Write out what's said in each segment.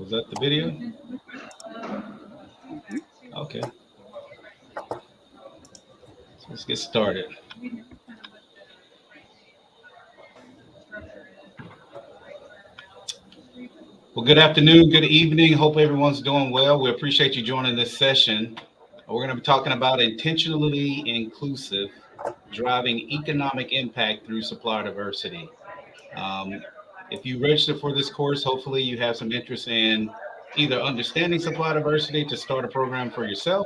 Was that the video? Okay. So let's get started. Well, good afternoon, good evening. Hope everyone's doing well. We appreciate you joining this session. We're going to be talking about intentionally inclusive, driving economic impact through supplier diversity. Um, if you register for this course, hopefully you have some interest in either understanding supply diversity to start a program for yourself,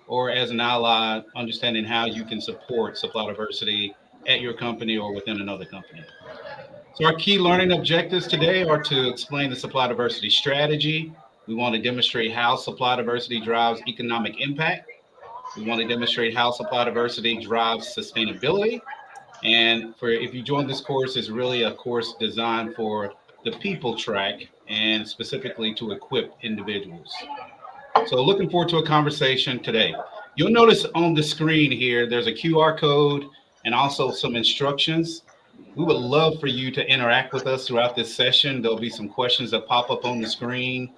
or as an ally, understanding how you can support supply diversity at your company or within another company. So our key learning objectives today are to explain the supply diversity strategy. We want to demonstrate how supply diversity drives economic impact. We want to demonstrate how supply diversity drives sustainability. And for if you join this course, it's really a course designed for the people track and specifically to equip individuals. So looking forward to a conversation today. You'll notice on the screen here, there's a QR code and also some instructions. We would love for you to interact with us throughout this session. There'll be some questions that pop up on the screen.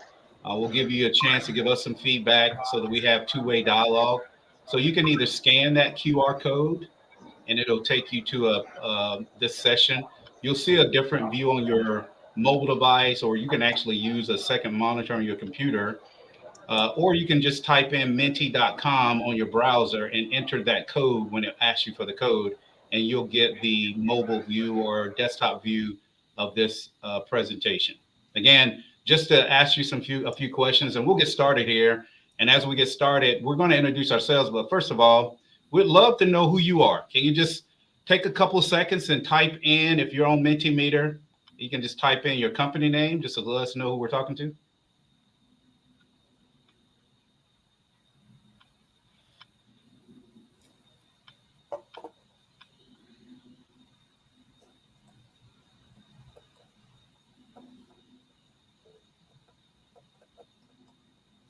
We'll give you a chance to give us some feedback so that we have two-way dialogue. So you can either scan that QR code and it'll take you to this session. You'll see a different view on your mobile device, or you can actually use a second monitor on your computer, or you can just type in menti.com on your browser and enter that code when it asks you for the code, and you'll get the mobile view or desktop view of this presentation. Again, just to ask you a few questions, and we'll get started here. And as we get started, we're going to introduce ourselves. But first of all, we'd love to know who you are. Can you just take a couple of seconds and type in, if you're on Mentimeter, you can just type in your company name just to let us know who we're talking to.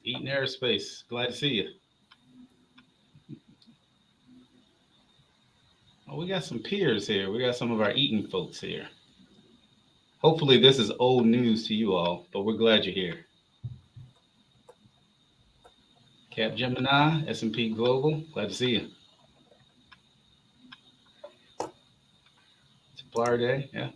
Eaton Aerospace, glad to see you. Oh, we got some peers here. We got some of our Eaton folks here. Hopefully this is old news to you all, but we're glad you're here. Cap Gemini, S&P Global, glad to see you. Supplier Day, yeah.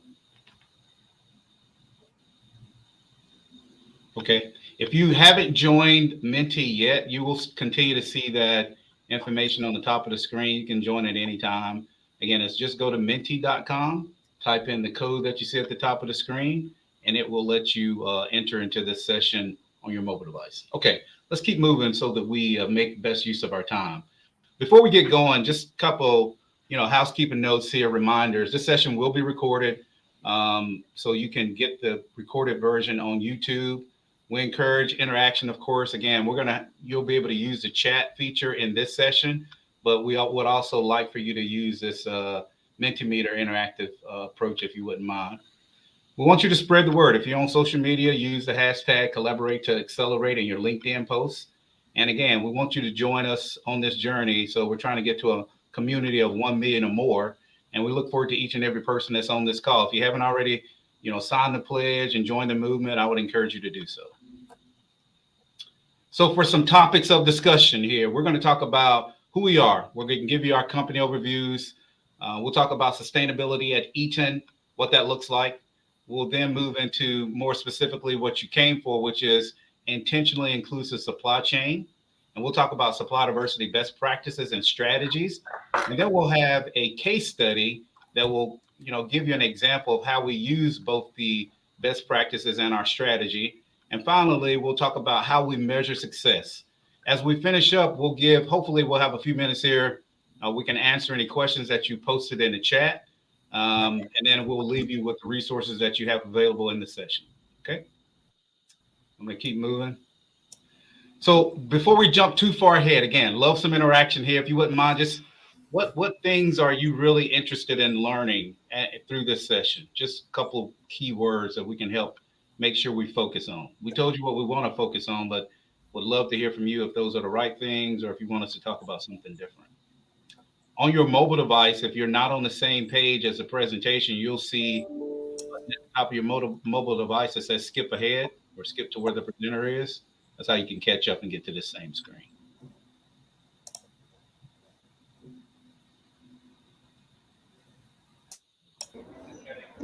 Okay, if you haven't joined Menti yet, you will continue to see that information on the top of the screen. You can join at any time. Again, it's just go to menti.com, type in the code that you see at the top of the screen, and it will let you enter into this session on your mobile device. Okay, let's keep moving so that we make best use of our time. Before we get going, just a couple, housekeeping notes here, reminders. This session will be recorded, so you can get the recorded version on YouTube. We encourage interaction, of course. Again, you'll be able to use the chat feature in this session, but we would also like for you to use this Mentimeter interactive approach if you wouldn't mind. We want you to spread the word. If you're on social media, use the hashtag collaborate to accelerate in your LinkedIn posts. And again, we want you to join us on this journey. So we're trying to get to a community of 1 million or more. And we look forward to each and every person that's on this call. If you haven't already, signed the pledge and joined the movement, I would encourage you to do so. So for some topics of discussion here, we're going to talk about who we are. We're going to give you our company overviews. We'll talk about sustainability at Eaton, what that looks like. We'll then move into more specifically what you came for, which is intentionally inclusive supply chain. And we'll talk about supply diversity best practices and strategies. And then we'll have a case study that will, give you an example of how we use both the best practices and our strategy. And finally, we'll talk about how we measure success. As we finish up, hopefully we'll have a few minutes here. We can answer any questions that you posted in the chat. And then we'll leave you with the resources that you have available in the session. Okay. I'm going to keep moving. So before we jump too far ahead, again, love some interaction here. If you wouldn't mind, just what things are you really interested in learning through this session? Just a couple key words that we can help make sure we focus on. We told you what we want to focus on, but would love to hear from you if those are the right things or if you want us to talk about something different. On your mobile device, if you're not on the same page as the presentation, you'll see at the top of your mobile device that says skip ahead. or skip to where the presenter is. That's how you can catch up and get to the same screen.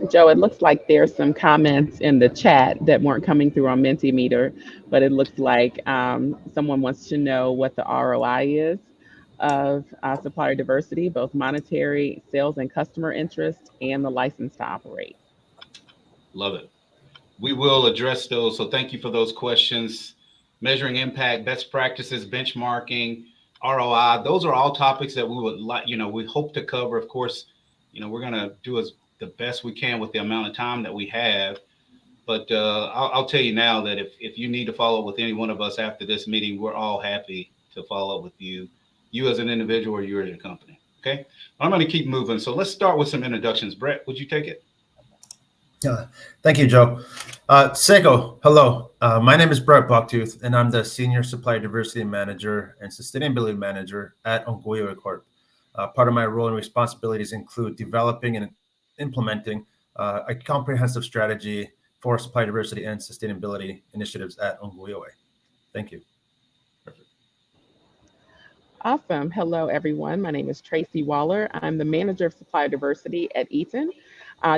Joe, it looks like there's some comments in the chat that weren't coming through on Mentimeter, but it looks like someone wants to know what the ROI is of supplier diversity, both monetary, sales and customer interest, and the license to operate. Love it. We will address those. So thank you for those questions. Measuring impact, best practices, benchmarking, ROI. Those are all topics that we would like, we hope to cover. Of course, we're going to do the best we can with the amount of time that we have. But I'll tell you now that if you need to follow up with any one of us after this meeting, we're all happy to follow up with you as an individual or you as a company. Okay. I'm going to keep moving. So let's start with some introductions. Brett, would you take it? Yeah, thank you, Joe. Seiko, hello. My name is Brett Bucktooth, and I'm the Senior Supply Diversity Manager and Sustainability Manager at Ongweoweh Corp. Part of my role and responsibilities include developing and implementing a comprehensive strategy for supply diversity and sustainability initiatives at Ongweoweh. Thank you. Perfect. Awesome. Hello, everyone. My name is Tracie Waller. I'm the Manager of Supplier Diversity at Eaton.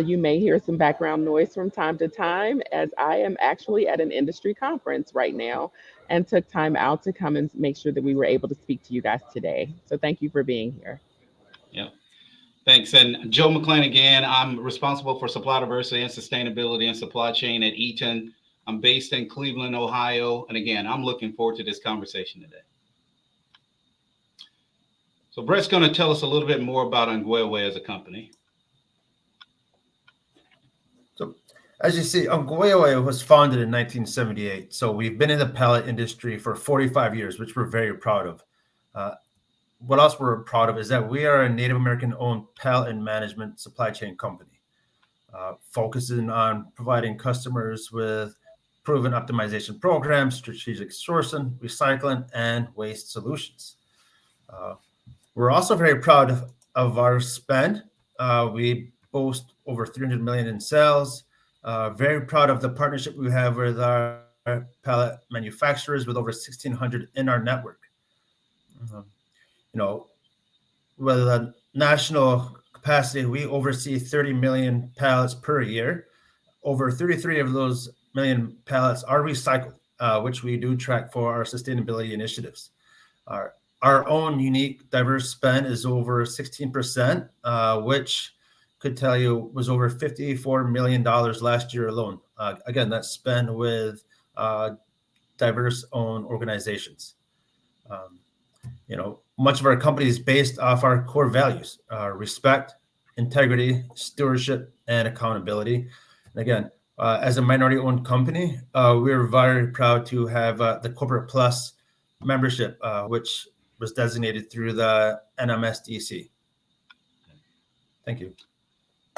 You may hear some background noise from time to time as I am actually at an industry conference right now and took time out to come and make sure that we were able to speak to you guys today. So thank you for being here. Yeah. Thanks. And Joe McClain again. I'm responsible for supply diversity and sustainability and supply chain at Eaton. I'm based in Cleveland, Ohio. And again, I'm looking forward to this conversation today. So Brett's going to tell us a little bit more about Ongweoweh as a company. So as you see, Ongweoweh was founded in 1978. So we've been in the pallet industry for 45 years, which we're very proud of. What else we're proud of is that we are a Native American-owned pallet and management supply chain company, focusing on providing customers with proven optimization programs, strategic sourcing, recycling, and waste solutions. We're also very proud of our spend. We boast over 300 million in sales. Very proud of the partnership we have with our pallet manufacturers with over 1,600 in our network. With a national capacity, we oversee 30 million pallets per year. Over 33 of those million pallets are recycled, which we do track for our sustainability initiatives. Our own unique diverse spend is over 16%, which could tell you was over $54 million last year alone. Again, that's spent with diverse owned organizations. Much of our company is based off our core values, respect, integrity, stewardship, and accountability. And again, as a minority-owned company, we're very proud to have the Corporate Plus membership, which was designated through the NMSDC. Thank you.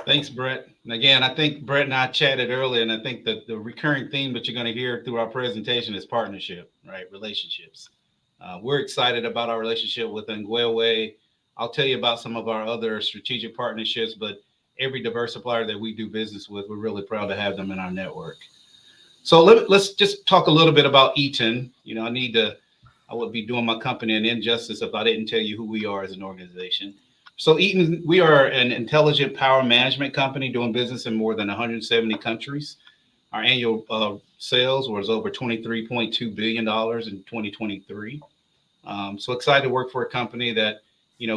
Thanks, Brett. And again, I think Brett and I chatted earlier, and I think that the recurring theme that you're going to hear through our presentation is partnership, right? Relationships. We're excited about our relationship with Ongweoweh. I'll tell you about some of our other strategic partnerships, but every diverse supplier that we do business with, we're really proud to have them in our network. So let's just talk a little bit about Eaton. I would be doing my company an injustice if I didn't tell you who we are as an organization. So Eaton, we are an intelligent power management company doing business in more than 170 countries. Our annual sales was over $23.2 billion in 2023. So excited to work for a company that,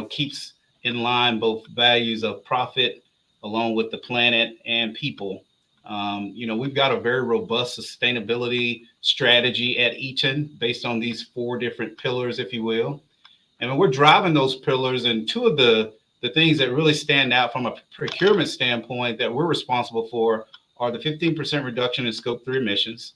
keeps in line both values of profit along with the planet and people. We've got a very robust sustainability strategy at Eaton based on these 4 different pillars, if you will. And we're driving those pillars, and 2 of the things that really stand out from a procurement standpoint that we're responsible for are the 15% reduction in scope 3 emissions.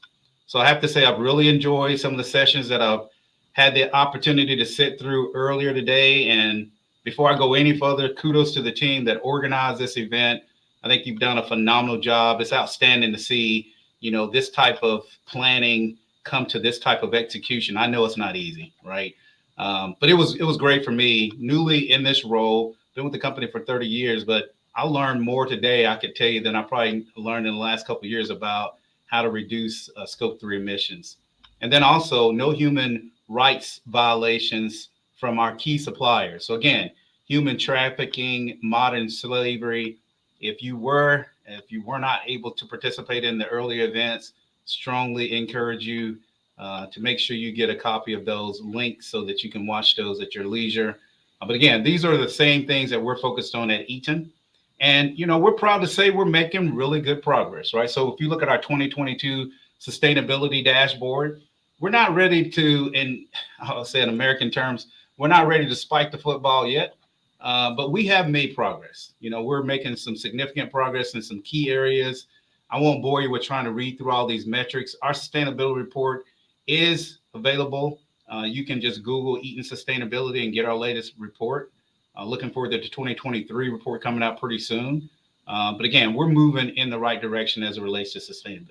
So I have to say I've really enjoyed some of the sessions that I've had the opportunity to sit through earlier today. And before I go any further, kudos to the team that organized this event. I think you've done a phenomenal job. It's outstanding to see, this type of planning come to this type of execution. I know it's not easy, right? But it was great for me, newly in this role, been with the company for 30 years, but I learned more today, I could tell you, than I probably learned in the last couple of years about how to reduce scope 3 emissions. And then also no human rights violations from our key suppliers. So again, human trafficking, modern slavery. If you were not able to participate in the early events, strongly encourage you to make sure you get a copy of those links so that you can watch those at your leisure. But again, these are the same things that we're focused on at Eaton. And, we're proud to say we're making really good progress, right? So if you look at our 2022 sustainability dashboard, we're not ready to, I'll say in American terms, we're not ready to spike the football yet, but we have made progress. We're making some significant progress in some key areas. I won't bore you with trying to read through all these metrics. Our sustainability report is available. You can just Google Eaton Sustainability and get our latest report. Looking forward to the 2023 report coming out pretty soon. But again, we're moving in the right direction as it relates to sustainability.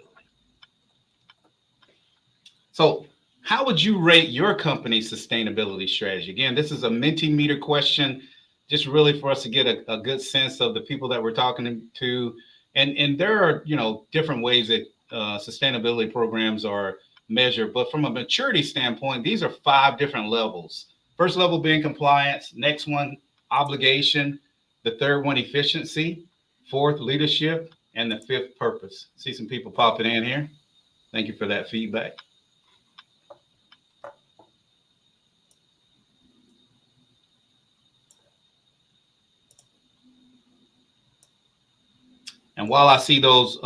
So how would you rate your company's sustainability strategy? Again, this is a Mentimeter question, just really for us to get a good sense of the people that we're talking to. And there are, different ways that sustainability programs are measured. But from a maturity standpoint, these are 5 different levels. First level being compliance. Next one, obligation. The third one, efficiency. Fourth, leadership. And the 5th, purpose. See some people popping in here. Thank you for that feedback. And while I see those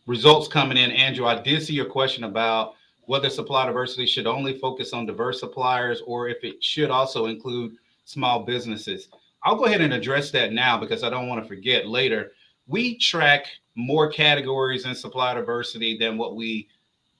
results coming in, Andrew, I did see your question about whether supply diversity should only focus on diverse suppliers or if it should also include small businesses. I'll go ahead and address that now because I don't want to forget later. We track more categories in supply diversity than what we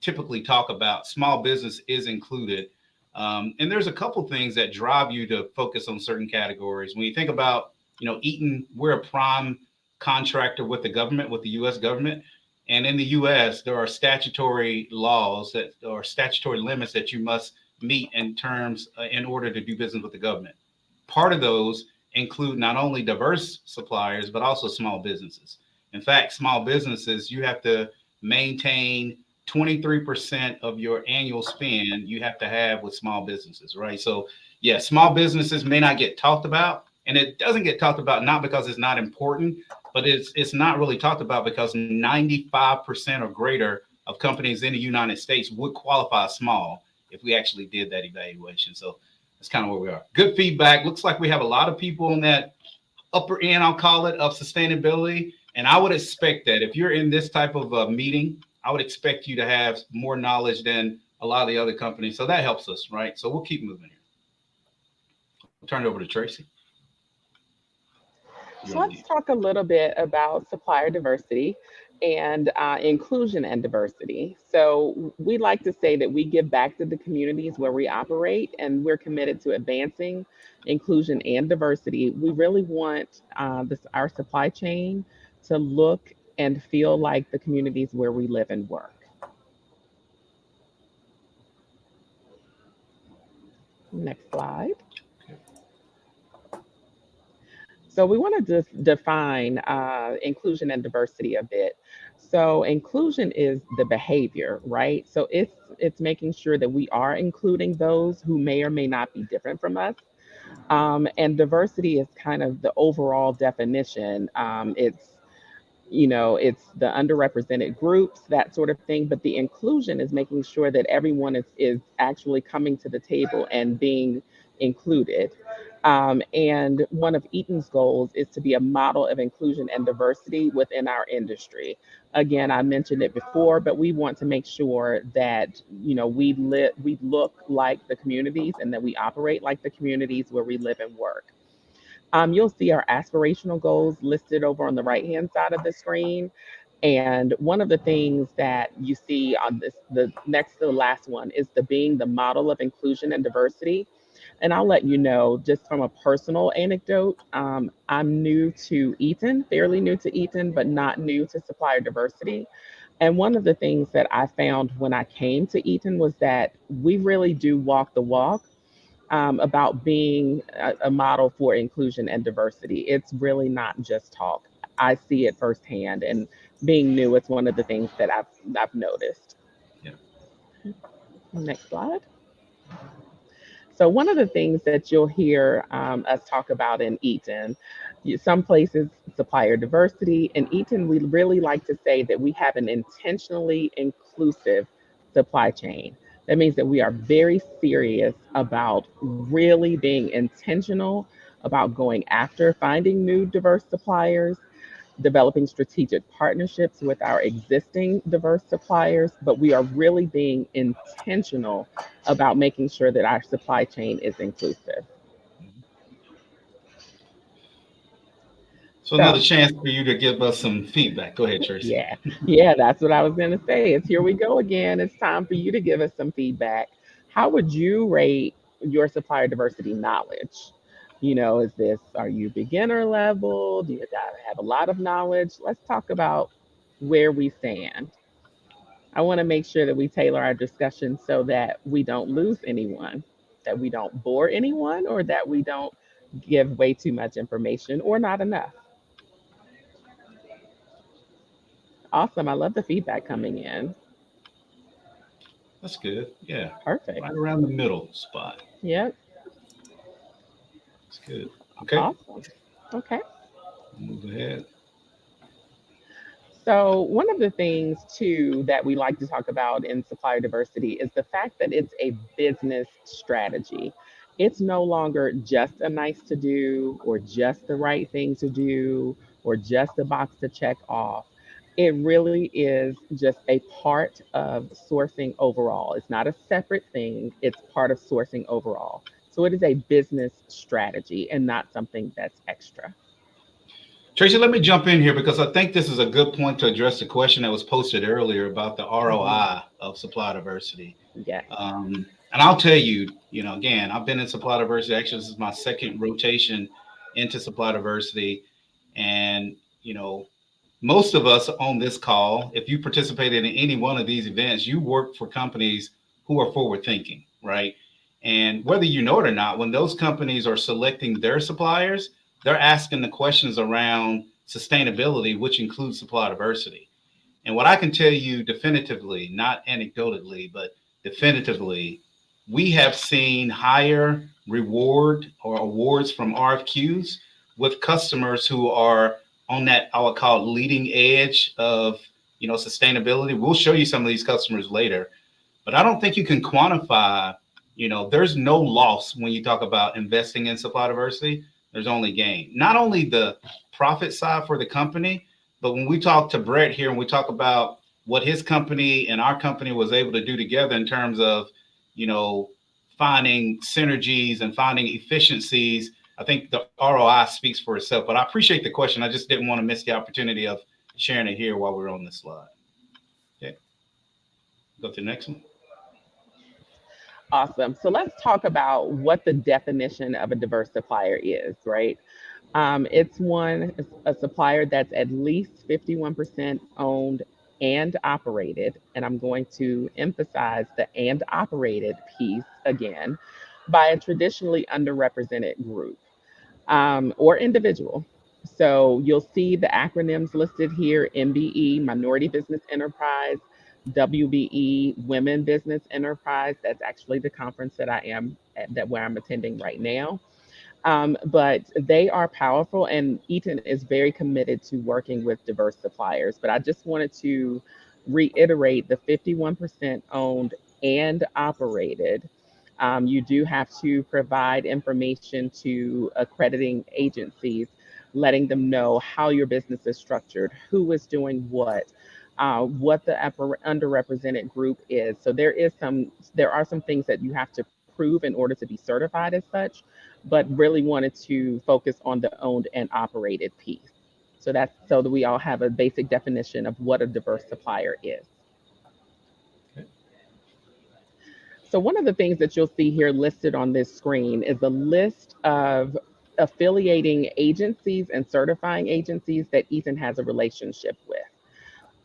typically talk about. Small business is included. And there's a couple things that drive you to focus on certain categories. When you think about, Eaton, we're a prime contractor with the government, with the U.S. government. And in the U.S., there are statutory laws that are statutory limits that you must meet in order to do business with the government. Part of those include not only diverse suppliers, but also small businesses. In fact, small businesses, you have to maintain 23% of your annual spend you have to have with small businesses, right? So, yeah, small businesses may not get talked about. And it doesn't get talked about not because it's not important, but it's not really talked about because 95% or greater of companies in the United States would qualify as small if we actually did that evaluation. So that's kind of where we are. Good feedback. Looks like we have a lot of people in that upper end, I'll call it, of sustainability. And I would expect that if you're in this type of a meeting, I would expect you to have more knowledge than a lot of the other companies. So that helps us, right? So we'll keep moving here. I'll turn it over to Tracie. So let's talk a little bit about supplier diversity and inclusion and diversity. So we like to say that we give back to the communities where we operate, and we're committed to advancing inclusion and diversity. We really want our supply chain to look and feel like the communities where we live and work. Next slide. So we want to define inclusion and diversity a bit. So inclusion is the behavior, right? So it's making sure that we are including those who may or may not be different from us. And diversity is kind of the overall definition. It's the underrepresented groups, that sort of thing. But the inclusion is making sure that everyone is actually coming to the table and being included. And one of Eaton's goals is to be a model of inclusion and diversity within our industry. Again, I mentioned it before, but we want to make sure that we look like the communities and that we operate like the communities where we live and work. You'll see our aspirational goals listed over on the right-hand side of the screen. And one of the things that you see on the next to the last one is being the model of inclusion and diversity. And I'll let you know, just from a personal anecdote, I'm new to Eaton, fairly new to Eaton, but not new to supplier diversity. And one of the things that I found when I came to Eaton was that we really do walk the walk about being a model for inclusion and diversity. It's really not just talk. I see it firsthand, and being new, it's one of the things that I've noticed. Yeah. Next slide. So one of the things that you'll hear us talk about in Eaton, some places supplier diversity. In Eaton, we really like to say that we have an intentionally inclusive supply chain. That means that we are very serious about really being intentional about going after finding new diverse suppliers, developing strategic partnerships with our existing diverse suppliers, but we are really being intentional about making sure that our supply chain is inclusive. So another chance for you to give us some feedback. Go ahead, Tracie. Yeah, that's what I was going to say. It's here we go again. It's time for you to give us some feedback. How would you rate your supplier diversity knowledge? Is this, are you beginner level? Do you gotta have a lot of knowledge? Let's talk about where we stand. I want to make sure that we tailor our discussion so that we don't lose anyone, that we don't bore anyone, or that we don't give way too much information or not enough. Awesome. I love the feedback coming in. That's good. Yeah. Perfect. Right around the middle spot. Yep. That's good. Okay. Awesome. Okay. Move ahead. So, one of the things too that we like to talk about in supplier diversity is the fact that it's a business strategy. It's no longer just a nice to do or just the right thing to do or just a box to check off. It really is just a part of sourcing overall. It's not a separate thing, it's part of sourcing overall. So, it is a business strategy and not something that's extra. Tracie, let me jump in here because I think this is a good point to address the question that was posted earlier about the Mhm. ROI of supply diversity. Yes. And I'll tell you, again, I've been in supply diversity. Actually, this is my second rotation into supply diversity. And, most of us on this call, if you participated in any one of these events, you work for companies who are forward thinking, right? And whether you know it or not, when those companies are selecting their suppliers, they're asking the questions around sustainability, which includes supply diversity. And what I can tell you definitively, not anecdotally, but definitively, we have seen higher reward or awards from RFQs with customers who are on that, I would call it leading edge of, sustainability. We'll show you some of these customers later, but I don't think you can quantify, there's no loss when you talk about investing in supply diversity. There's only gain. Not only the profit side for the company, but when we talk to Brett here and we talk about what his company and our company was able to do together in terms of, you know, finding synergies and finding efficiencies, I think the ROI speaks for itself. But I appreciate the question. I just didn't want to miss the opportunity of sharing it here while we're on this slide. Okay. Go to the next one. Awesome. So let's talk about what the definition of a diverse supplier is, right? It's a supplier that's at least 51% owned and operated. And I'm going to emphasize the and operated piece again by a traditionally underrepresented group or individual. So you'll see the acronyms listed here: MBE, Minority Business Enterprise, WBE, Women Business Enterprise. That's actually the conference that where I'm attending right now. But they are powerful, and Eaton is very committed to working with diverse suppliers. But I just wanted to reiterate the 51% owned and operated. You do have to provide information to accrediting agencies, letting them know how your business is structured, who is doing what the underrepresented group is. So there are some things that you have to prove in order to be certified as such, but really wanted to focus on the owned and operated piece. So that's so that we all have a basic definition of what a diverse supplier is. So one of the things that you'll see here listed on this screen is a list of affiliating agencies and certifying agencies that Eaton has a relationship with.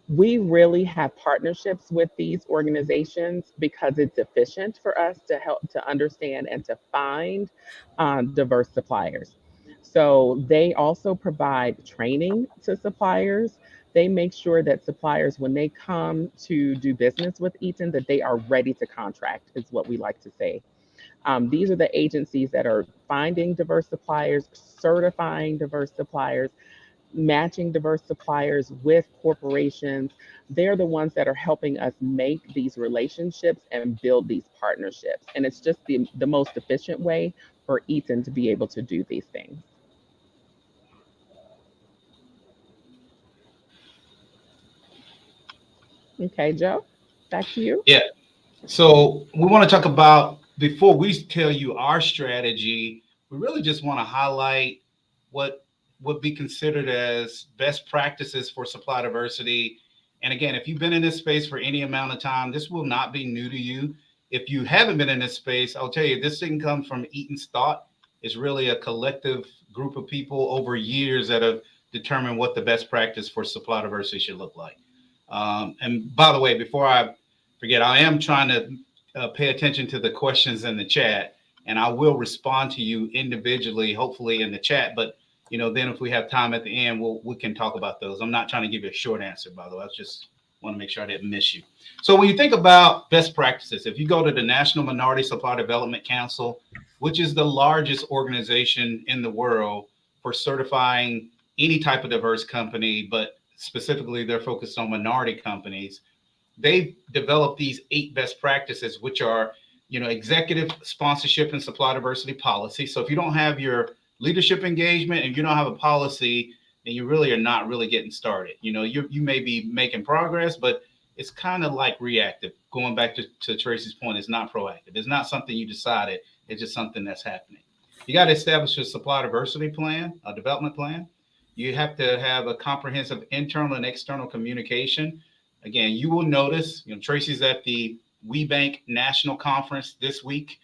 We really have partnerships with these organizations because it's efficient for us to help to understand and to find diverse suppliers. So they also provide training to suppliers. They make sure that suppliers, when they come to do business with Eaton, that they are ready to contract, is what we like to say. These are the agencies that are finding diverse suppliers, certifying diverse suppliers, matching diverse suppliers with corporations. They're the ones that are helping us make these relationships and build these partnerships. And it's just the most efficient way for Eaton to be able to do these things. Okay, Joe, back to you. Yeah. So we want to talk about, before we tell you our strategy, we really just want to highlight what would be considered as best practices for supply diversity. And again, if you've been in this space for any amount of time, this will not be new to you. If you haven't been in this space, I'll tell you, this didn't come from Eaton's thought. It's really a collective group of people over years that have determined what the best practice for supply diversity should look like. And by the way, before I forget, I am trying to pay attention to the questions in the chat, and I will respond to you individually, hopefully in the chat. But then if we have time at the end, we can talk about those. I'm not trying to give you a short answer, by the way. I just want to make sure I didn't miss you. So when you think about best practices, if you go to the National Minority Supply Development Council, which is the largest organization in the world for certifying any type of diverse company, but specifically they're focused on minority companies, they've developed these 8 best practices, which are, executive sponsorship and supply diversity policy. So if you don't have your leadership engagement and you don't have a policy, then you really are not really getting started. You may be making progress, but it's kind of like reactive. Going back to Tracie's point, it's not proactive. It's not something you decided. It's just something that's happening. You got to establish a supply diversity plan, a development plan. You have to have a comprehensive internal and external communication. Again, you will notice, Tracie's at the WeBank National Conference this week.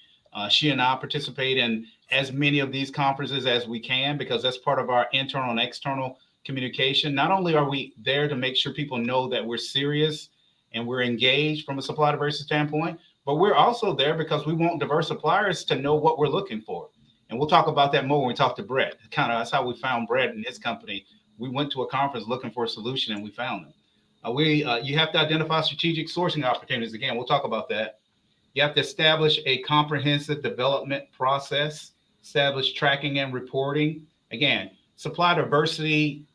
She and I participate in as many of these conferences as we can, because that's part of our internal and external communication. Not only are we there to make sure people know that we're serious and we're engaged from a supply diversity standpoint, but we're also there because we want diverse suppliers to know what we're looking for. And we'll talk about that more when we talk to Brett. That's how we found Brett and his company. We went to a conference looking for a solution and we found them. You have to identify strategic sourcing opportunities. Again, we'll talk about that. You have to establish a comprehensive development process, establish tracking and reporting. Again, supply diversity,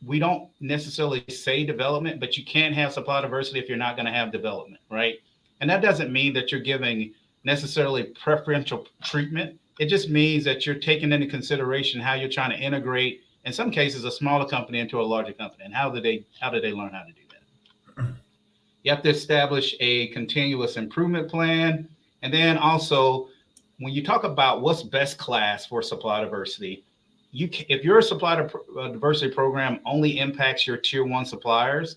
we don't necessarily say development, but you can't have supply diversity if you're not going to have development, right? And that doesn't mean that you're giving necessarily preferential treatment. It just means that you're taking into consideration how you're trying to integrate, in some cases, a smaller company into a larger company. And how do they learn how to do that? You have to establish a continuous improvement plan. And then also, when you talk about what's best class for supply diversity, if your supply diversity program only impacts your tier 1 suppliers,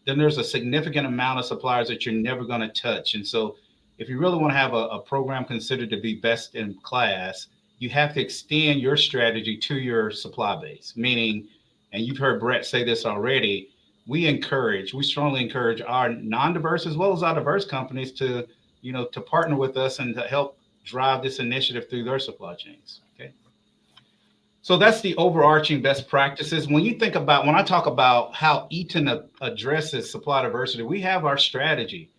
then there's a significant amount of suppliers that you're never going to touch. And so if you really want to have a program considered to be best in class, you have to extend your strategy to your supply base. Meaning, and you've heard Brett say this already, we strongly encourage our non-diverse as well as our diverse companies to partner with us and to help drive this initiative through their supply chains. Okay. So that's the overarching best practices. When I talk about how Eaton addresses supply diversity, we have our strategy.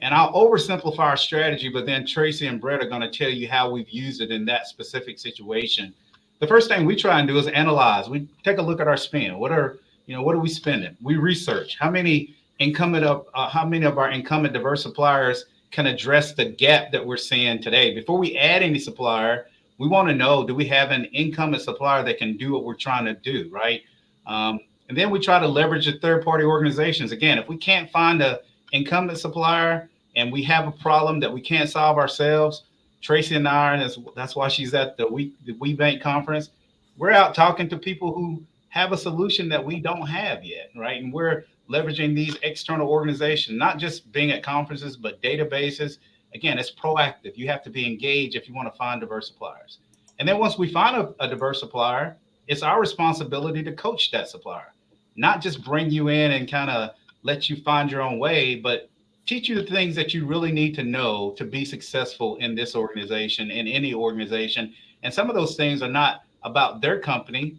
And I'll oversimplify our strategy, but then Tracie and Brett are going to tell you how we've used it in that specific situation. The first thing we try and do is analyze. We take a look at our spend. What are we spending? We research how many of our incumbent diverse suppliers can address the gap that we're seeing today. Before we add any supplier, we want to know, do we have an incumbent supplier that can do what we're trying to do, right? And then we try to leverage the third-party organizations. Again, if we can't find an incumbent supplier and we have a problem that we can't solve ourselves, Tracie and I, and that's why she's at the WeBank conference, we're out talking to people who have a solution that we don't have yet, right? And we're leveraging these external organizations, not just being at conferences, but databases. Again, it's proactive. You have to be engaged if you want to find diverse suppliers. And then once we find a diverse supplier, it's our responsibility to coach that supplier, not just bring you in and kind of let you find your own way, but teach you the things that you really need to know to be successful in this organization, in any organization. And some of those things are not about their company.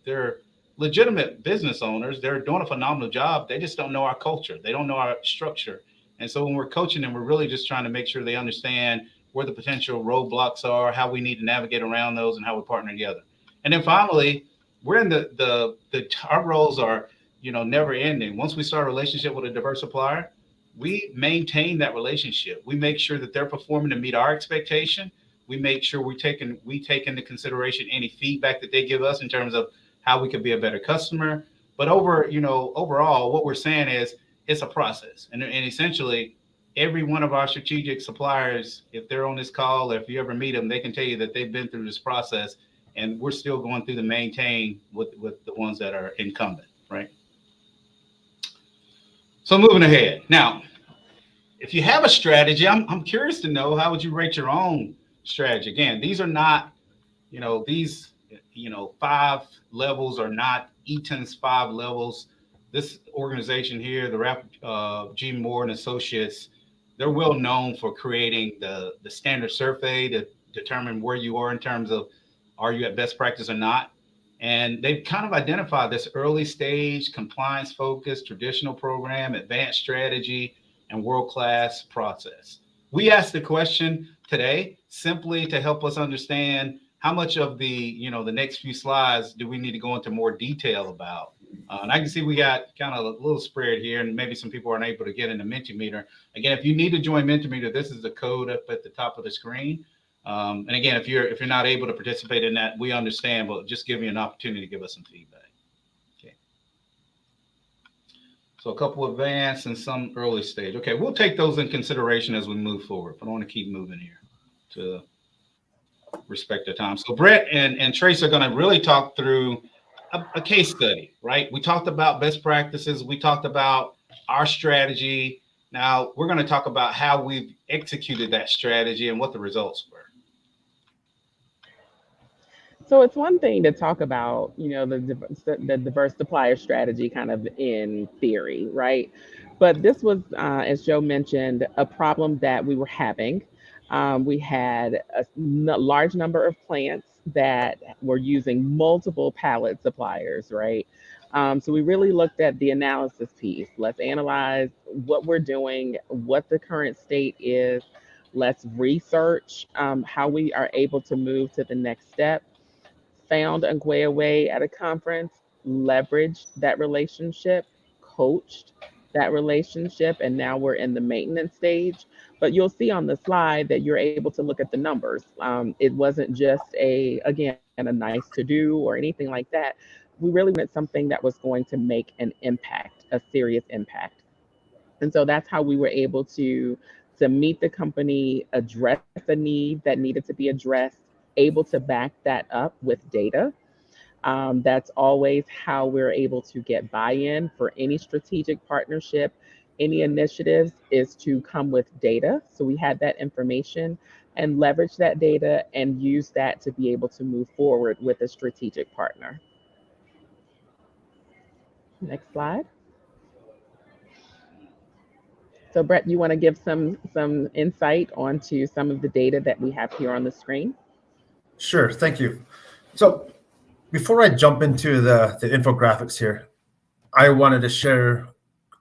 They're legitimate business owners. They're doing a phenomenal job. They just don't know our culture. They don't know our structure. And so when we're coaching them, we're really just trying to make sure they understand where the potential roadblocks are, how we need to navigate around those, and how we partner together. And then finally, we're in our roles are, never ending. Once we start a relationship with a diverse supplier, we maintain that relationship. We make sure that they're performing to meet our expectation. We make sure we take into consideration any feedback that they give us in terms of how we could be a better customer. But overall, what we're saying is it's a process. And essentially, every one of our strategic suppliers, if they're on this call, or if you ever meet them, they can tell you that they've been through this process, and we're still going through the maintain with the ones that are incumbent, right? So moving ahead. Now, if you have a strategy, I'm curious to know, how would you rate your own strategy? Again, these are not, these 5 levels are not Eaton's 5 levels. This organization here, the G. Moore and Associates, they're well known for creating the standard survey to determine where you are in terms of, are you at best practice or not? And they've kind of identified this early stage, compliance focused, traditional program, advanced strategy, and world-class process. We asked the question today simply to help us understand how much of the next few slides do we need to go into more detail about. And I can see we got kind of a little spread here, and maybe some people aren't able to get into Mentimeter. Again, if you need to join Mentimeter, this is the code up at the top of the screen. And again, if you're not able to participate in that, we understand, but just give you an opportunity to give us some feedback. Okay. So a couple advanced and some early stage. Okay, we'll take those in consideration as we move forward, but I want to keep moving here to respect the time. So Brett and Trace are going to really talk through a case study, right? We talked about best practices. We talked about our strategy. Now we're going to talk about how we've executed that strategy and what the results were. So it's one thing to talk about, the diverse supplier strategy kind of in theory, right? But this was, as Joe mentioned, a problem that we were having. We had a large number of plants that were using multiple pallet suppliers, right? So we really looked at the analysis piece. Let's analyze what we're doing, what the current state is. Let's research how we are able to move to the next step. Found Ongweoweh at a conference, leveraged that relationship, coached that relationship, and now we're in the maintenance stage. But you'll see on the slide that you're able to look at the numbers. It wasn't just again, a nice to do or anything like that. We really wanted something that was going to make an impact, a serious impact. And so that's how we were able to meet the company, address a need that needed to be addressed, able to back that up with data. That's always how we're able to get buy-in for any strategic partnership, any initiatives, is to come with data. So we had that information and leverage that data and use that to be able to move forward with a strategic partner. Next slide. So Brett, you want to give some insight onto some of the data that we have here on the screen? Sure, thank you. So before I jump into the infographics here, I wanted to share,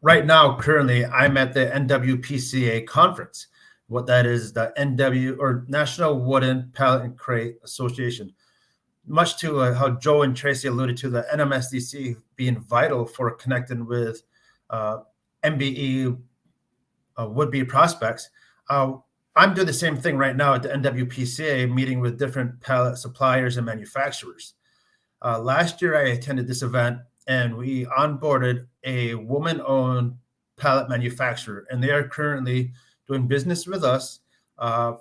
right now, currently, I'm at the NWPCA conference. What that is, the NW, or National Wooden Pallet and Crate Association. Much to how Joe and Tracie alluded to, the NMSDC being vital for connecting with MBE would-be prospects. I'm doing the same thing right now at the NWPCA, meeting with different pallet suppliers and manufacturers. Last year, I attended this event, and we onboarded a woman-owned pallet manufacturer, and they are currently doing business with us,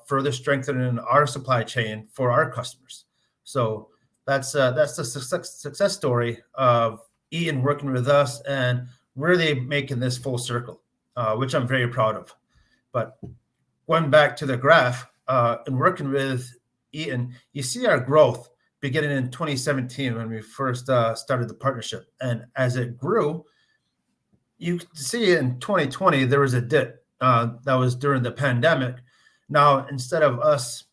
further strengthening our supply chain for our customers. So that's the success story of Eaton working with us and really making this full circle, which I'm very proud of. But going back to the graph, and working with Eaton, you see our growth beginning in 2017 when we first started the partnership. And as it grew, you see in 2020, there was a dip. That was during the pandemic. Now, instead of us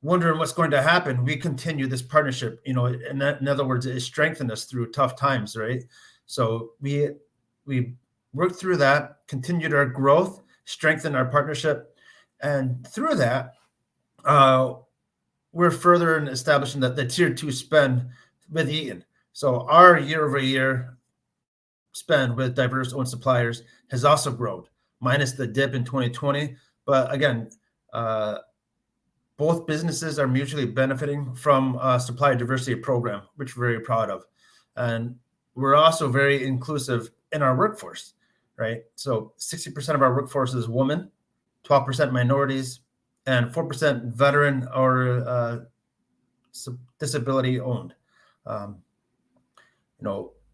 wondering what's going to happen, we continue this partnership. In other words, it strengthened us through tough times, right? So we worked through that, continued our growth, strengthened our partnership, and through that, we're further in establishing the tier 2 spend with Eaton. So our year-over-year spend with diverse owned suppliers has also grown, minus the dip in 2020. But again, both businesses are mutually benefiting from a supplier diversity program, which we're very proud of. And we're also very inclusive in our workforce, right? So 60% of our workforce is women, 12% minorities, and 4% veteran or disability owned.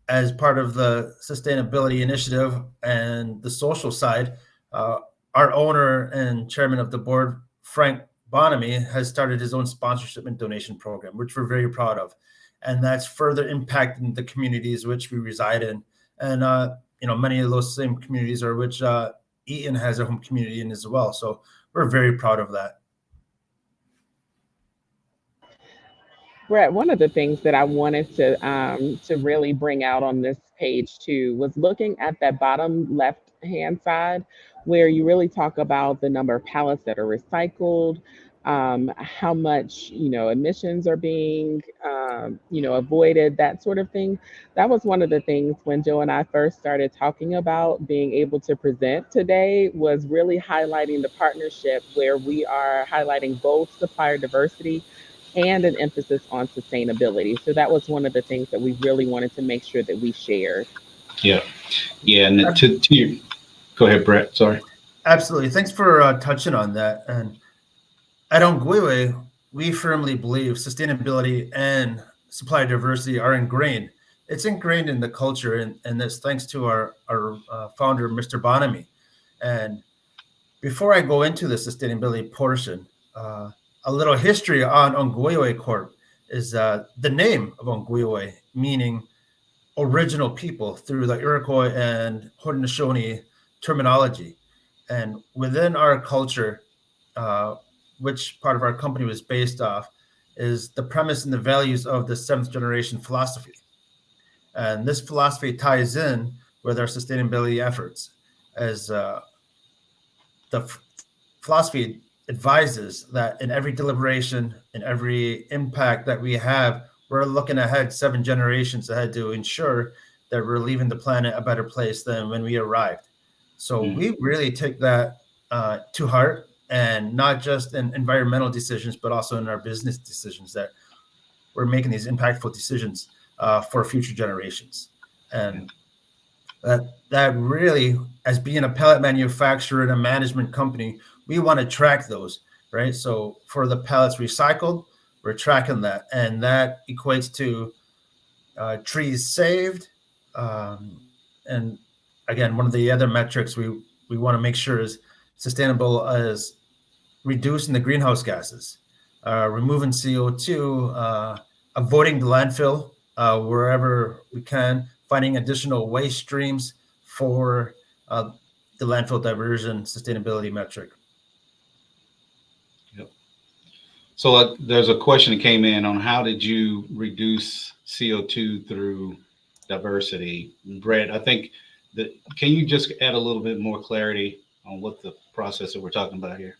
As part of the sustainability initiative and the social side, our owner and chairman of the board, Frank Bonamy, has started his own sponsorship and donation program, which we're very proud of. And that's further impacting the communities which we reside in. And, many of those same communities are which Eaton has a home community in as well. So we're very proud of that. Brett, one of the things that I wanted to really bring out on this page too was looking at that bottom left hand side where you really talk about the number of pallets that are recycled, how much emissions are being avoided, that sort of thing. That was one of the things when Joe and I first started talking about being able to present today, was really highlighting the partnership where we are highlighting both supplier diversity and an emphasis on sustainability. So that was one of the things that we really wanted to make sure that we shared. Yeah. And to you, go ahead, Brett. Sorry. Absolutely. Thanks for touching on that. And at Ongweoweh, we firmly believe sustainability and supplier diversity are ingrained. It's ingrained in the culture, and that's thanks to our founder, Mr. Bonamy. And before I go into the sustainability portion, a little history on Ongweoweh Corp is the name of Ongweoweh, meaning original people through the Iroquois and Haudenosaunee terminology. And within our culture, which part of our company was based off, is the premise and the values of the 7th generation philosophy. And this philosophy ties in with our sustainability efforts, as the philosophy advises that in every deliberation, in every impact that we have, we're looking ahead 7 generations ahead to ensure that we're leaving the planet a better place than when we arrived. So we really take that to heart, and not just in environmental decisions, but also in our business decisions, that we're making these impactful decisions for future generations. And that really, as being a pellet manufacturer and a management company, we want to track those, right? So for the pellets recycled, we're tracking that, and that equates to trees saved. And again, one of the other metrics we want to make sure is sustainable as reducing the greenhouse gases, removing CO2, avoiding the landfill wherever we can, finding additional waste streams for the landfill diversion sustainability metric. Yep. So there's a question that came in on how did you reduce CO2 through diversity? Brett, I think can you just add a little bit more clarity on what the process that we're talking about here?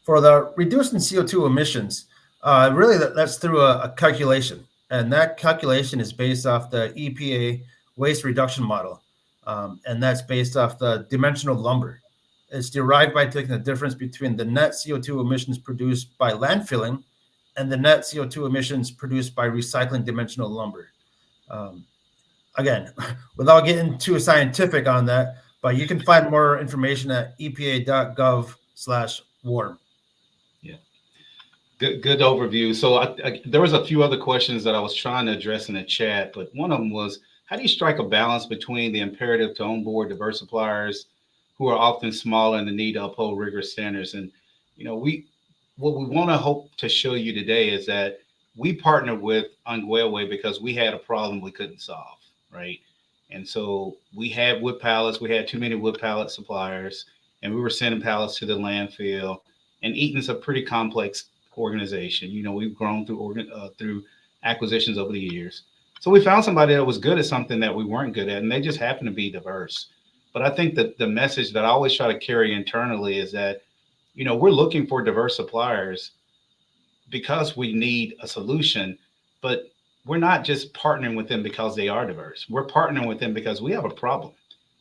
For the reducing CO2 emissions, really that's through a calculation. And that calculation is based off the EPA waste reduction model. And that's based off the dimensional lumber. It's derived by taking the difference between the net CO2 emissions produced by landfilling and the net CO2 emissions produced by recycling dimensional lumber. Again, without getting too scientific on that, but you can find more information at epa.gov/warm. Yeah, good overview. So there was a few other questions that I was trying to address in the chat, but one of them was, how do you strike a balance between the imperative to onboard diverse suppliers who are often smaller and the need to uphold rigorous standards? And what we want to hope to show you today is that we partnered with Ongweoweh because we had a problem we couldn't solve, right? And so we had wood pallets. We had too many wood pallet suppliers, and we were sending pallets to the landfill. And Eaton's a pretty complex organization. You know, we've grown through acquisitions over the years. So we found somebody that was good at something that we weren't good at, and they just happened to be diverse. But I think that the message that I always try to carry internally is that, you know, we're looking for diverse suppliers because we need a solution, but we're not just partnering with them because they are diverse. We're partnering with them because we have a problem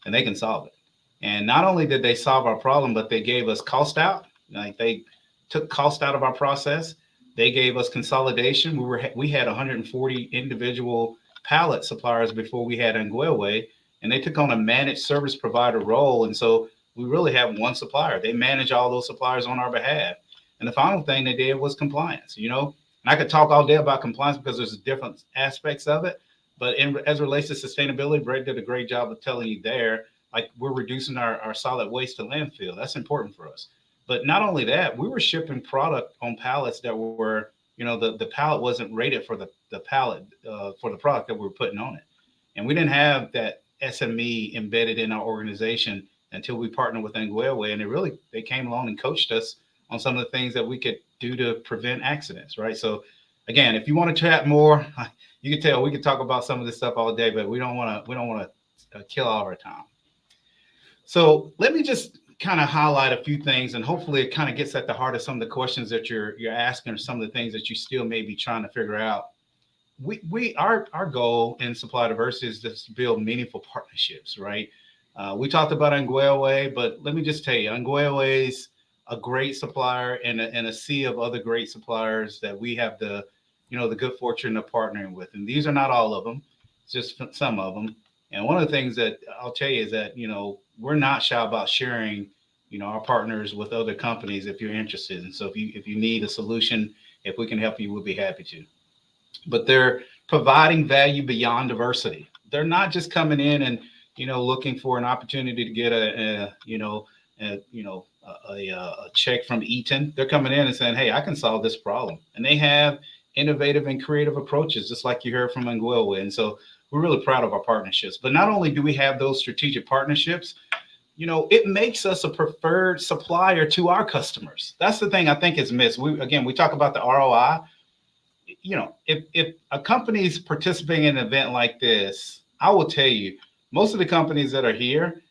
and they can solve it. And not only did they solve our problem, but they gave us cost out. Like they took cost out of our process. They gave us consolidation. We had 140 individual pallet suppliers before we had Ongweoweh, and they took on a managed service provider role. And so we really have one supplier. They manage all those suppliers on our behalf. And the final thing they did was compliance. You know, and I could talk all day about compliance because there's different aspects of it. But as it relates to sustainability, Brett did a great job of telling you there, like we're reducing our solid waste to landfill. That's important for us. But not only that, we were shipping product on pallets that were, you know, the pallet wasn't rated for the pallet for the product that we were putting on it. And we didn't have that SME embedded in our organization until we partnered with Ongweoweh. And they came along and coached us on some of the things that we could do to prevent accidents, right? So again, if you want to chat more, you can tell we could talk about some of this stuff all day, but we don't want to kill all our time. So let me just kind of highlight a few things, and hopefully it kind of gets at the heart of some of the questions that you're asking, or some of the things that you still may be trying to figure out. Our goal in supply diversity is just to build meaningful partnerships, right? We talked about Ongweoweh, but let me just tell you, Ongweoweh is a great supplier and a sea of other great suppliers that we have the good fortune of partnering with. And these are not all of them, it's just some of them. And one of the things that I'll tell you is that, you know, we're not shy about sharing, you know, our partners with other companies if you're interested. And so if you need a solution, if we can help you, we'll be happy to. But they're providing value beyond diversity. They're not just coming in and, you know, looking for an opportunity to get a check from Eaton. They're coming in and saying, hey, I can solve this problem. And they have innovative and creative approaches, just like you heard from Ongweoweh. And so we're really proud of our partnerships. But not only do we have those strategic partnerships, you know, it makes us a preferred supplier to our customers. That's the thing I think is missed. We talk about the ROI. You know, if a company is participating in an event like this, I will tell you, most of the companies that are here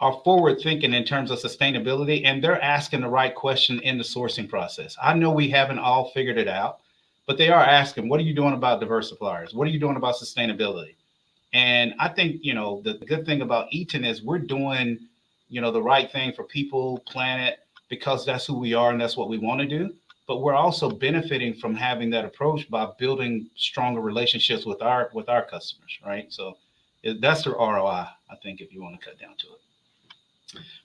are forward thinking in terms of sustainability, and they're asking the right question in the sourcing process. I know we haven't all figured it out, but they are asking, what are you doing about diverse suppliers? What are you doing about sustainability? And I think, you know, the good thing about Eaton is we're doing, you know, the right thing for people, planet, because that's who we are and that's what we want to do. But we're also benefiting from having that approach by building stronger relationships with our customers, right? So that's the ROI, I think, if you want to cut down to it.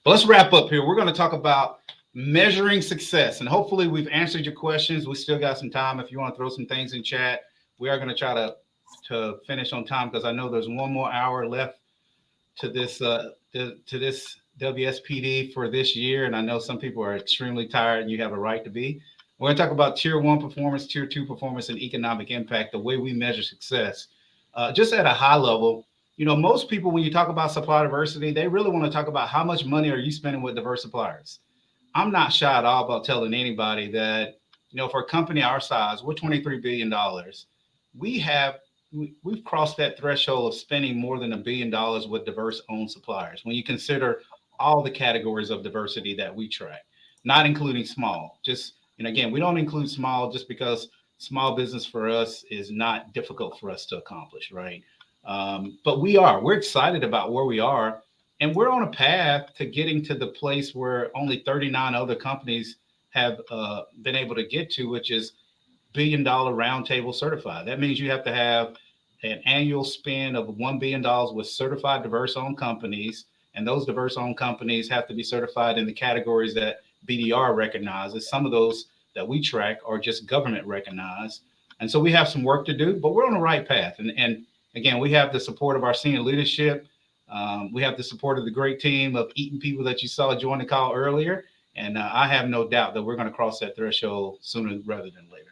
But let's wrap up here. We're going to talk about measuring success, and hopefully we've answered your questions. We still got some time. If you want to throw some things in chat, we are going to try to finish on time, because I know there's one more hour left to this WSPD for this year, and I know some people are extremely tired, and you have a right to be. We're going to talk about tier 1 performance, tier 2 performance, and economic impact, the way we measure success. Just at a high level, you know, most people, when you talk about supply diversity, they really want to talk about how much money are you spending with diverse suppliers. I'm not shy at all about telling anybody that, you know, for a company our size, we're $23 billion. We've crossed that threshold of spending more than $1 billion with diverse owned suppliers. When you consider all the categories of diversity that we track, not including small, and again, we don't include small just because small business for us is not difficult for us to accomplish, right? But we're excited about where we are, and we're on a path to getting to the place where only 39 other companies have been able to get to, which is $1 billion roundtable certified. That means you have to have an annual spend of $1 billion with certified diverse owned companies, and those diverse owned companies have to be certified in the categories that BDR recognizes. Some of those that we track are just government recognized. And so we have some work to do, but we're on the right path. And again, we have the support of our senior leadership. We have the support of the great team of Eaton people that you saw join the call earlier. And I have no doubt that we're going to cross that threshold sooner rather than later.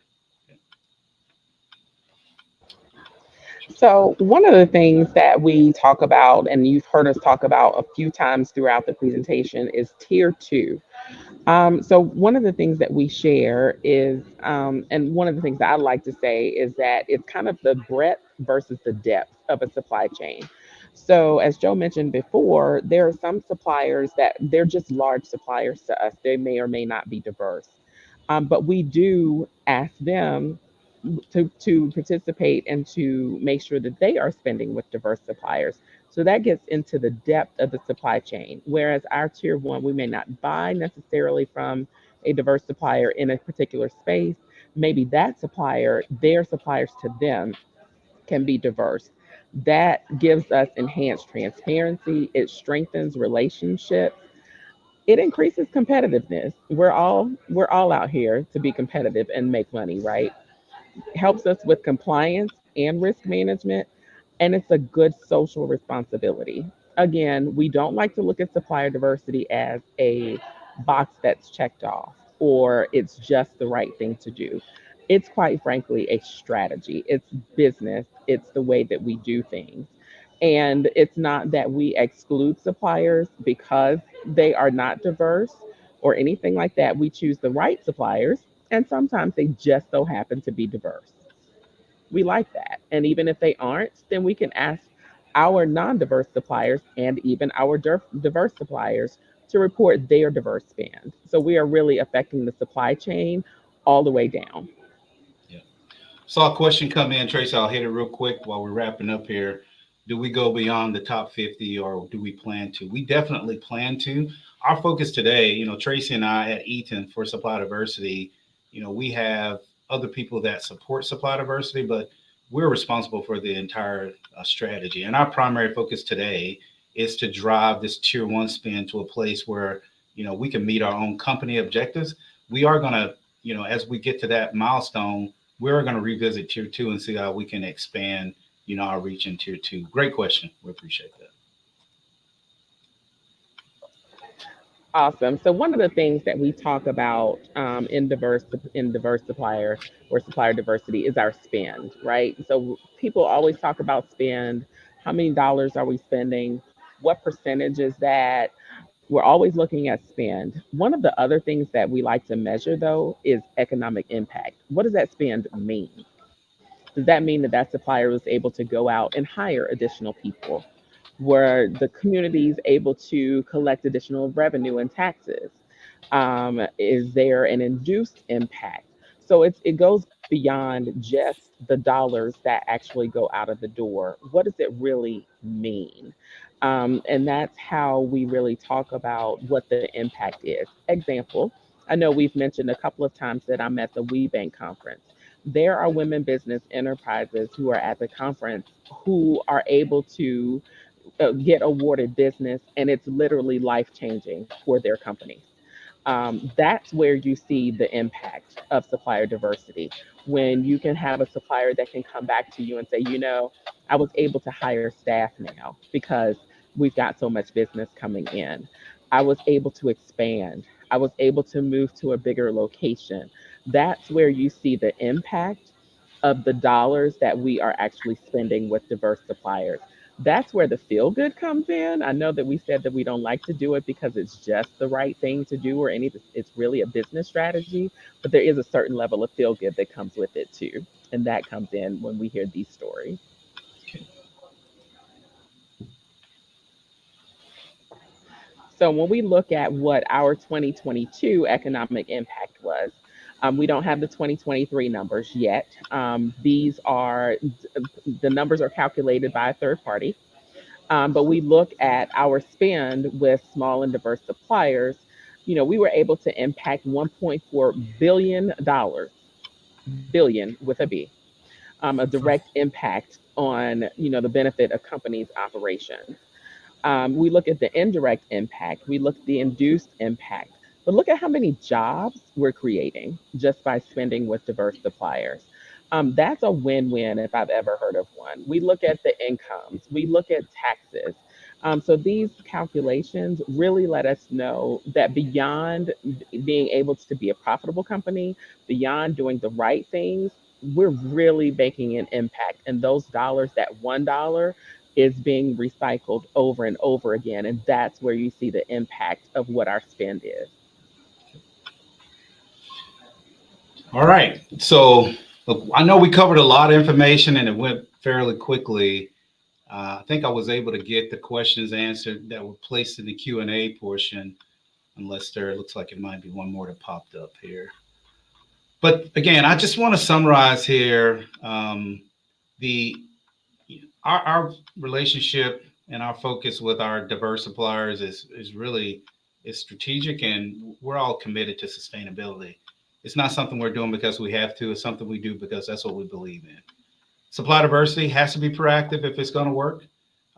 So one of the things that we talk about, and you've heard us talk about a few times throughout the presentation, is tier 2. So one of the things that we share is, and one of the things that I like to say is that it's kind of the breadth versus the depth of a supply chain. So as Joe mentioned before, there are some suppliers that they're just large suppliers to us. They may or may not be diverse. But we do ask them to participate and to make sure that they are spending with diverse suppliers. So that gets into the depth of the supply chain. Whereas our tier one, we may not buy necessarily from a diverse supplier in a particular space. Maybe that supplier, their suppliers to them can be diverse. That gives us enhanced transparency. It strengthens relationships. It increases competitiveness. We're all out here to be competitive and make money, right? Helps us with compliance and risk management, and it's a good social responsibility. Again, we don't like to look at supplier diversity as a box that's checked off or it's just the right thing to do. It's quite frankly a strategy. It's business, it's the way that we do things. And it's not that we exclude suppliers because they are not diverse or anything like that. We choose the right suppliers, and sometimes they just so happen to be diverse. We like that. And even if they aren't, then we can ask our non diverse suppliers and even our diverse suppliers to report their diverse spend. So we are really affecting the supply chain all the way down. Yeah. Saw a question come in, Tracy. I'll hit it real quick while we're wrapping up here. Do we go beyond the top 50 or do we plan to? We definitely plan to. Our focus today, Tracy and I at Eaton for supply diversity, we have other people that support supply diversity, but we're responsible for the entire strategy. And our primary focus today is to drive this tier one spend to a place where, we can meet our own company objectives. We are going to, as we get to that milestone, we're going to revisit tier two and see how we can expand, our reach in tier two. Great question. We appreciate that. Awesome. So one of the things that we talk about in diverse supplier or supplier diversity is our spend, right? So people always talk about spend. How many dollars are we spending? What percentage is that? We're always looking at spend. One of the other things that we like to measure though is economic impact. What does that spend mean? Does that mean that that supplier was able to go out and hire additional people? Were the communities able to collect additional revenue and taxes? Is there an induced impact? So it goes beyond just the dollars that actually go out of the door. What does it really mean? And that's how we really talk about what the impact is. Example, I know we've mentioned a couple of times that I'm at the WeBank conference. There are women business enterprises who are at the conference who are able to get awarded business, and it's literally life changing for their companies. That's where you see the impact of supplier diversity. When you can have a supplier that can come back to you and say, I was able to hire staff now because we've got so much business coming in. I was able to expand. I was able to move to a bigger location. That's where you see the impact of the dollars that we are actually spending with diverse suppliers. That's where the feel good comes in. I know that we said that we don't like to do it because it's just the right thing to do or it's really a business strategy, but there is a certain level of feel good that comes with it too. And that comes in when we hear these stories. So when we look at what our 2022 economic impact was, we don't have the 2023 numbers yet. These are the numbers are calculated by a third party. But we look at our spend with small and diverse suppliers. We were able to impact $1.4 billion, billion with a B, a direct impact on the benefit of companies' operations. We look at the indirect impact. We look at the induced impact. But look at how many jobs we're creating just by spending with diverse suppliers. That's a win-win if I've ever heard of one. We look at the incomes. We look at taxes. So these calculations really let us know that beyond being able to be a profitable company, beyond doing the right things, we're really making an impact. And those dollars, that $1 is being recycled over and over again. And that's where you see the impact of what our spend is. All right. So look, I know we covered a lot of information and it went fairly quickly. I think I was able to get the questions answered that were placed in the Q&A portion, unless there looks like it might be one more that popped up here. But again, I just want to summarize here the our relationship and our focus with our diverse suppliers is really is strategic, and we're all committed to sustainability. It's not something we're doing because we have to. It's something we do because that's what we believe in. Supply diversity has to be proactive if it's going to work.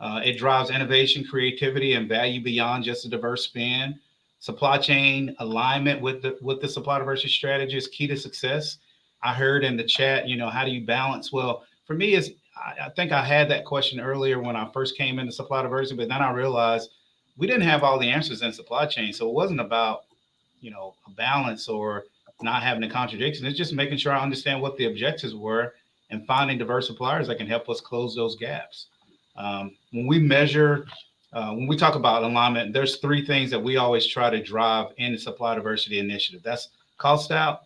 It drives innovation, creativity, and value beyond just a diverse span. Supply chain alignment with the supply diversity strategy is key to success. I heard in the chat, how do you balance? Well, for me, is I think I had that question earlier when I first came into supply diversity, but then I realized we didn't have all the answers in supply chain, so it wasn't about a balance or not having a contradiction. It's just making sure I understand what the objectives were and finding diverse suppliers that can help us close those gaps. When we measure, when we talk about alignment, there's three things that we always try to drive in the supply diversity initiative. That's cost out,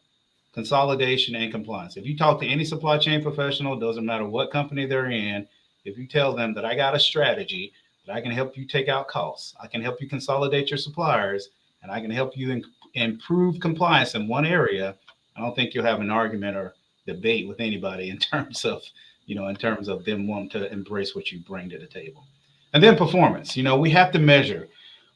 consolidation, and compliance. If you talk to any supply chain professional, it doesn't matter what company they're in, if you tell them that I got a strategy, that I can help you take out costs, I can help you consolidate your suppliers, and I can help you improve compliance in one area, I don't think you'll have an argument or debate with anybody in terms of, them wanting to embrace what you bring to the table. And then performance, we have to measure.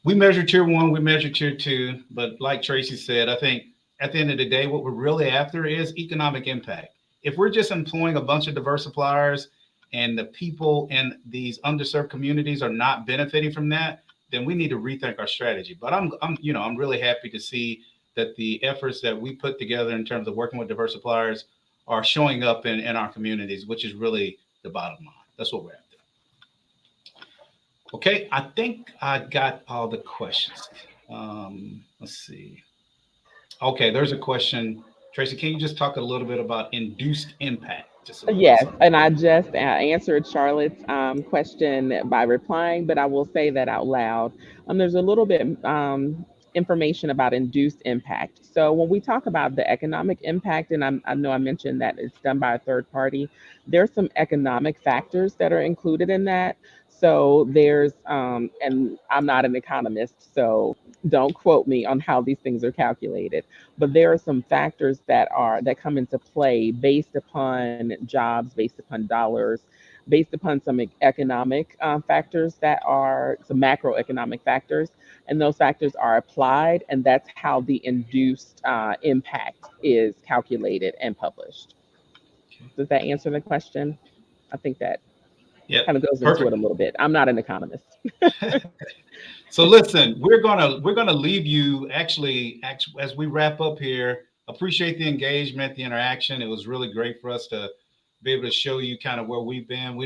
We measure tier one, we measure tier two, but like Tracie said, I think at the end of the day, what we're really after is economic impact. If we're just employing a bunch of diverse suppliers and the people in these underserved communities are not benefiting from that, then we need to rethink our strategy. But I'm really happy to see that the efforts that we put together in terms of working with diverse suppliers are showing up in our communities, which is really the bottom line. That's what we're after. Okay, I think I got all the questions. Let's see. Okay, there's a question. Tracie, can you just talk a little bit about induced impact? Yes, and I just answered Charlotte's question by replying, but I will say that out loud. There's a little bit information about induced impact. So when we talk about the economic impact, and I know I mentioned that it's done by a third party, there's some economic factors that are included in that. So there's, and I'm not an economist, so don't quote me on how these things are calculated, but there are some factors that come into play based upon jobs, based upon dollars, based upon some economic factors that are some macroeconomic factors, and those factors are applied, and that's how the induced impact is calculated and published. Does that answer the question? I think that kind of goes into it a little bit. I'm not an economist. So listen, we're gonna leave you actually as we wrap up here. Appreciate the engagement, the interaction. It was really great for us to be able to show you kind of where we've been.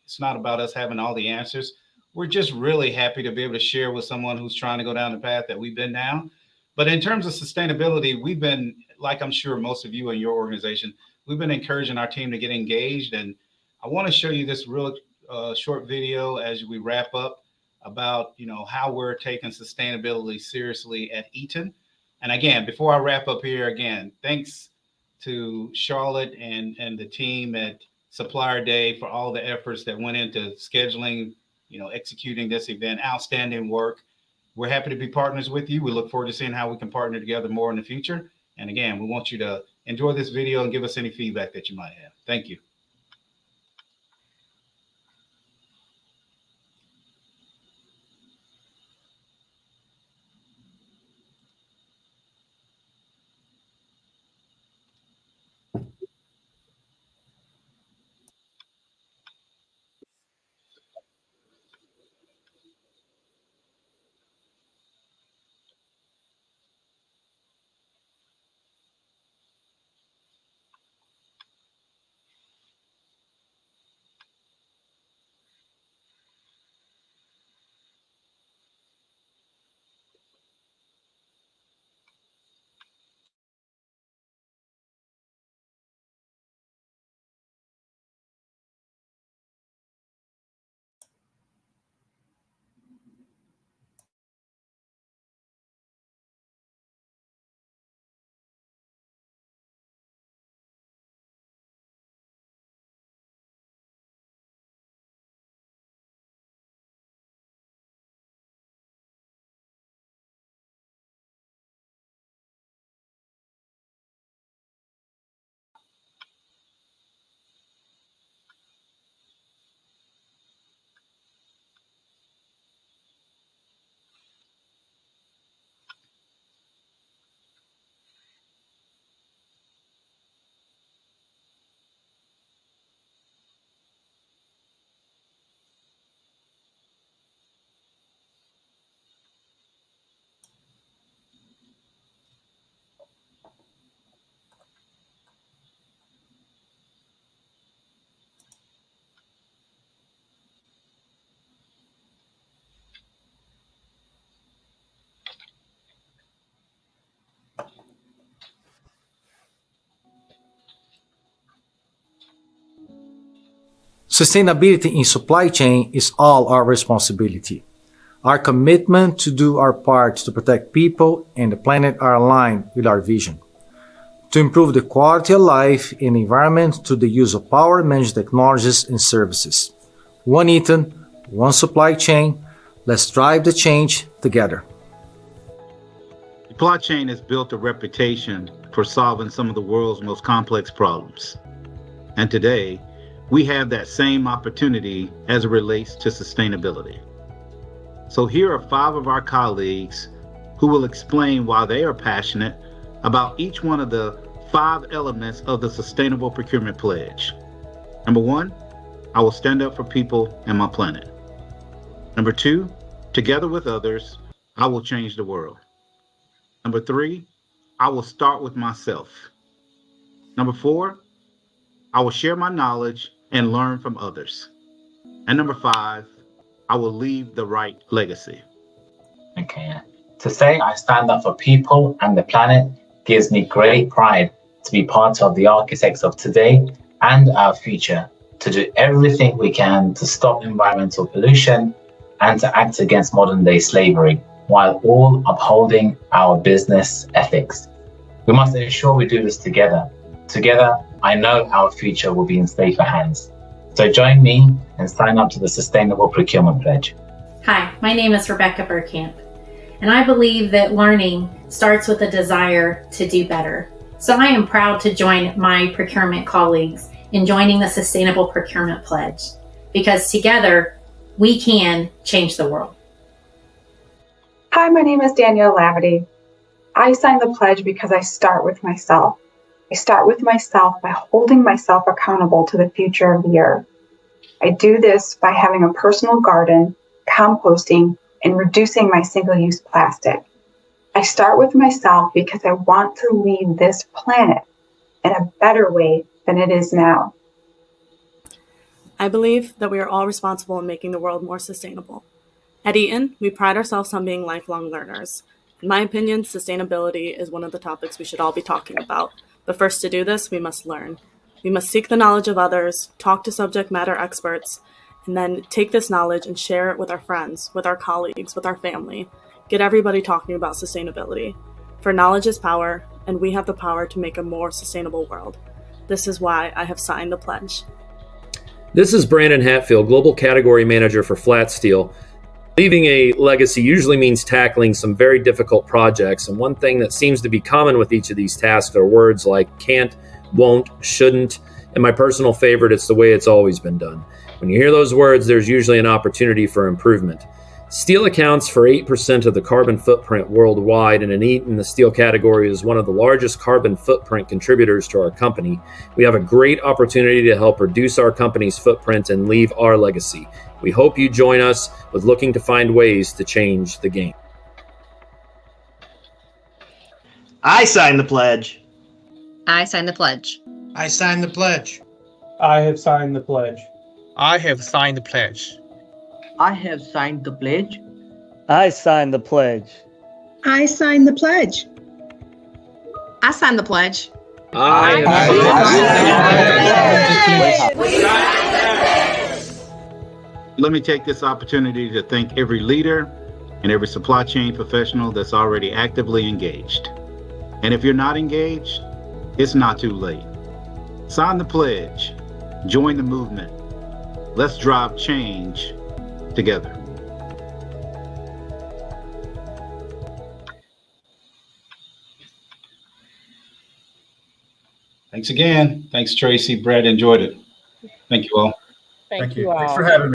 It's not about us having all the answers. We're just really happy to be able to share with someone who's trying to go down the path that we've been down. But in terms of sustainability, we've been, like I'm sure most of you in your organization, we've been encouraging our team to get engaged. And I want to show you this real short video as we wrap up about how we're taking sustainability seriously at Eaton. And again, before I wrap up here, again, thanks to Charlotte and the team at Supplier Day for all the efforts that went into scheduling, executing this event. Outstanding work. We're happy to be partners with you. We look forward to seeing how we can partner together more in the future. And again, we want you to enjoy this video and give us any feedback that you might have. Thank you. Sustainability in supply chain is all our responsibility. Our commitment to do our part to protect people and the planet are aligned with our vision. To improve the quality of life and environment through the use of power managed technologies and services. One Eaton, one supply chain. Let's drive the change together. Supply chain has built a reputation for solving some of the world's most complex problems. And today, we have that same opportunity as it relates to sustainability. So here are 5 of our colleagues who will explain why they are passionate about each one of the 5 elements of the Sustainable Procurement Pledge. Number 1, I will stand up for people and my planet. Number 2, together with others, I will change the world. Number 3, I will start with myself. Number 4, I will share my knowledge and learn from others. And number 5, I will leave the right legacy. Okay. To say I stand up for people and the planet gives me great pride to be part of the architects of today and our future, to do everything we can to stop environmental pollution and to act against modern day slavery, while all upholding our business ethics. We must ensure we do this together. Together, I know our future will be in safer hands. So join me and sign up to the Sustainable Procurement Pledge. Hi, my name is Rebecca Burkamp, and I believe that learning starts with a desire to do better. So I am proud to join my procurement colleagues in joining the Sustainable Procurement Pledge, because together we can change the world. Hi, my name is Danielle Lavity. I signed the pledge because I start with myself. I start with myself by holding myself accountable to the future of the earth. I do this by having a personal garden, composting, and reducing my single-use plastic. I start with myself because I want to leave this planet in a better way than it is now. I believe that we are all responsible in making the world more sustainable. At Eaton, we pride ourselves on being lifelong learners. In my opinion, sustainability is one of the topics we should all be talking about. But first, to do this, we must learn. We must seek the knowledge of others, talk to subject matter experts, and then take this knowledge and share it with our friends, with our colleagues, with our family. Get everybody talking about sustainability. For knowledge is power, and we have the power to make a more sustainable world. This is why I have signed the pledge. This is Brandon Hatfield, Global Category Manager for Flat Steel. Leaving a legacy usually means tackling some very difficult projects, and one thing that seems to be common with each of these tasks are words like can't, won't, shouldn't, and my personal favorite, it's the way it's always been done. When you hear those words, there's usually an opportunity for improvement. Steel accounts for 8% of the carbon footprint worldwide, and in Eaton, the steel category is one of the largest carbon footprint contributors to our company. We have a great opportunity to help reduce our company's footprint and leave our legacy. We hope you join us with looking to find ways to change the game. I sign the pledge. I sign the pledge. I sign the pledge. I have signed the pledge. I have signed the pledge. I have signed the pledge. I sign the pledge. I sign the pledge. I sign the pledge. Let me take this opportunity to thank every leader and every supply chain professional that's already actively engaged. And if you're not engaged, it's not too late. Sign the pledge. Join the movement. Let's drive change together. Thanks again. Thanks, Tracie. Brad, enjoyed it. Thank you all. Thank you all. Thanks for having me.